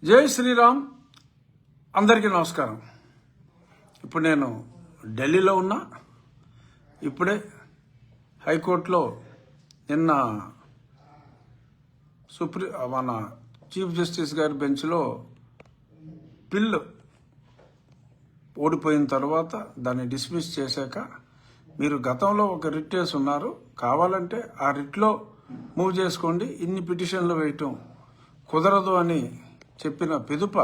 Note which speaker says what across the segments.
Speaker 1: జై శ్రీరామ్. అందరికీ నమస్కారం. ఇప్పుడు నేను ఢిల్లీలో ఉన్నా. ఇప్పుడే హైకోర్టులో నిన్న మన చీఫ్ జస్టిస్ గారి బెంచ్లో బిల్లు ఓడిపోయిన తర్వాత దాన్ని డిస్మిస్ చేశాక మీరు గతంలో ఒక రిట్ వేసి ఉన్నారు, కావాలంటే ఆ రిట్లో మూవ్ చేసుకోండి, ఇన్ని పిటిషన్లు వేయటం కుదరదు అని చెప్పిన పిదుప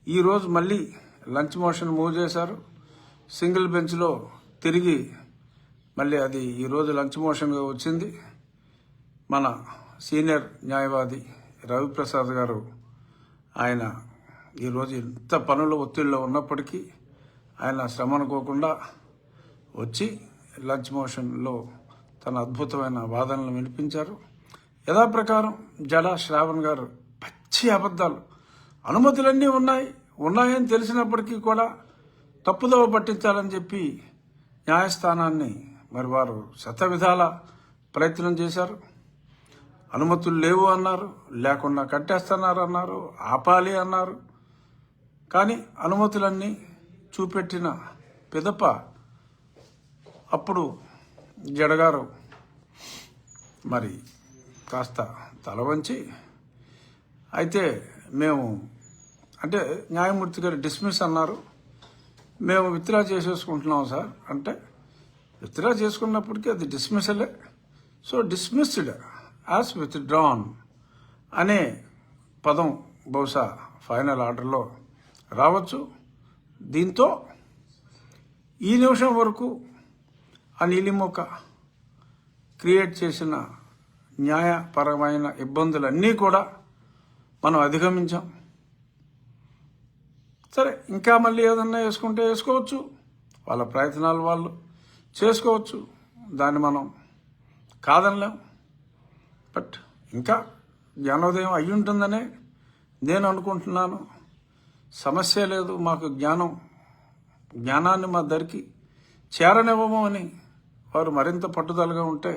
Speaker 1: ఈరోజు మళ్ళీ లంచ్ మోషన్ మూవ్ చేశారు. సింగిల్ బెంచ్లో తిరిగి మళ్ళీ అది ఈరోజు లంచ్ మోషన్గా వచ్చింది. మన సీనియర్ న్యాయవాది రవిప్రసాద్ గారు ఆయన ఈరోజు ఇంత పనుల ఒత్తిడిలో ఉన్నప్పటికీ ఆయన శ్రమ అనుకోకుండా వచ్చి లంచ్ మోషన్లో తన అద్భుతమైన వాదనలు వినిపించారు. యథాప్రకారం జడా శ్రావణ్ గారు పచ్చి అబద్ధాలు, అనుమతులన్నీ ఉన్నాయని తెలిసినప్పటికీ కూడా తప్పుదోవ పట్టించాలని చెప్పి న్యాయస్థానాన్ని మరి వారు శతవిధాల ప్రయత్నం చేశారు. అనుమతులు లేవు అన్నారు, లేకుండా కట్టేస్తున్నారు అన్నారు, ఆపాలి అన్నారు. కానీ అనుమతులన్నీ చూపెట్టిన పిదప అప్పుడు జడగారు మరి కాస్త తల వంచి, అయితే మేము అంటే న్యాయమూర్తి గారు డిస్మిస్ అన్నారు, మేము విత్డ్రా చేసేసుకుంటున్నాం సార్ అంటే, విత్డ్రా చేసుకున్నప్పటికీ అది డిస్మిసలే. సో డిస్మిస్డ్ యాజ్ విత్డ్రాన్ అనే పదం బహుశా ఫైనల్ ఆర్డర్లో రావచ్చు. దీంతో ఈ నిమిషం వరకు ఆ నీలిమొక్క క్రియేట్ చేసిన న్యాయపరమైన ఇబ్బందులన్నీ కూడా మనం అధిగమించాం. సరే, ఇంకా మళ్ళీ ఏదన్నా వేసుకుంటే వేసుకోవచ్చు, వాళ్ళ ప్రయత్నాలు వాళ్ళు చేసుకోవచ్చు, దాన్ని మనం కాదనలేం. బట్ ఇంకా జ్ఞానోదయం అయ్యి ఉంటుందనే నేను అనుకుంటున్నాను. సమస్య లేదు, మాకు జ్ఞానాన్ని మా దరికి చేరనివ్వము అని వారు మరింత పట్టుదలగా ఉంటే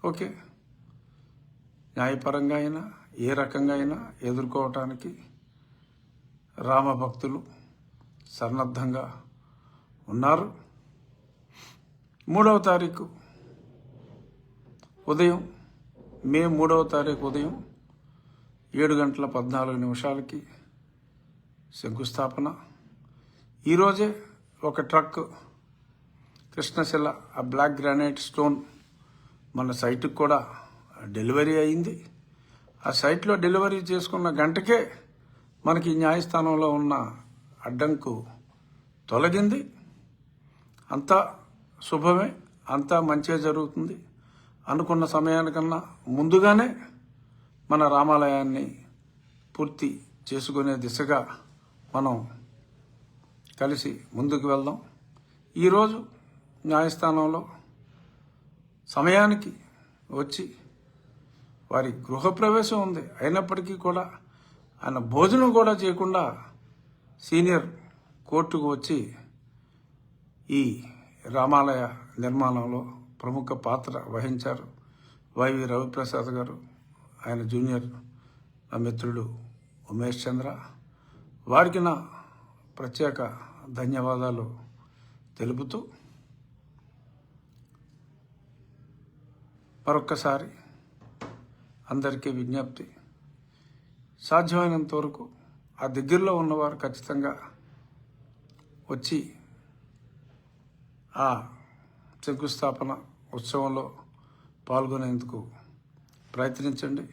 Speaker 1: ఓకే, న్యాయపరంగా అయినా ఏ రకంగా అయినా ఎదుర్కోవటానికి రామభక్తులు సన్నద్ధంగా ఉన్నారు. 3వ తారీఖు ఉదయం, మే 3వ తారీఖు ఉదయం 7:14 శంకుస్థాపన. ఈరోజే ఒక ట్రక్ కృష్ణశిల ఆ బ్లాక్ గ్రానైట్ స్టోన్ మన సైట్కి కూడా డెలివరీ అయింది. ఆ సైట్లో డెలివరీ చేసుకున్న గంటకే మనకి న్యాయస్థానంలో ఉన్న అడ్డంకు తొలగింది. అంతా శుభమే, అంతా మంచిగా జరుగుతుంది. అనుకున్న సమయానికన్నా ముందుగానే మన రామాలయాన్ని పూర్తి చేసుకునే దిశగా మనం కలిసి ముందుకు వెళ్దాం. ఈరోజు న్యాయస్థానంలో సమయానికి వచ్చి వారి గృహప్రవేశం ఉంది, అయినప్పటికీ కూడా ఆయన భోజనం కూడా చేయకుండా సీనియర్ కోర్టుకు వచ్చి ఈ రామాలయ నిర్మాణంలో ప్రముఖ పాత్ర వహించారు వైవి రవిప్రసాద్ గారు, ఆయన జూనియర్ నా మిత్రుడు ఉమేష్ చంద్ర. వారికి నా ప్రత్యేక ధన్యవాదాలు తెలుపుతూ మరొక్కసారి అందరికీ విజ్ఞప్తి, సాధ్యమైనంత వరకు ఆ దగ్గరలో ఉన్నవారు ఖచ్చితంగా వచ్చి ఆ శంకుస్థాపన ఉత్సవంలో పాల్గొనేందుకు ప్రయత్నించండి.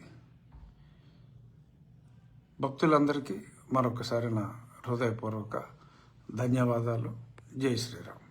Speaker 1: భక్తులందరికీ మరొకసారి నా హృదయపూర్వక ధన్యవాదాలు. జై శ్రీరామ్.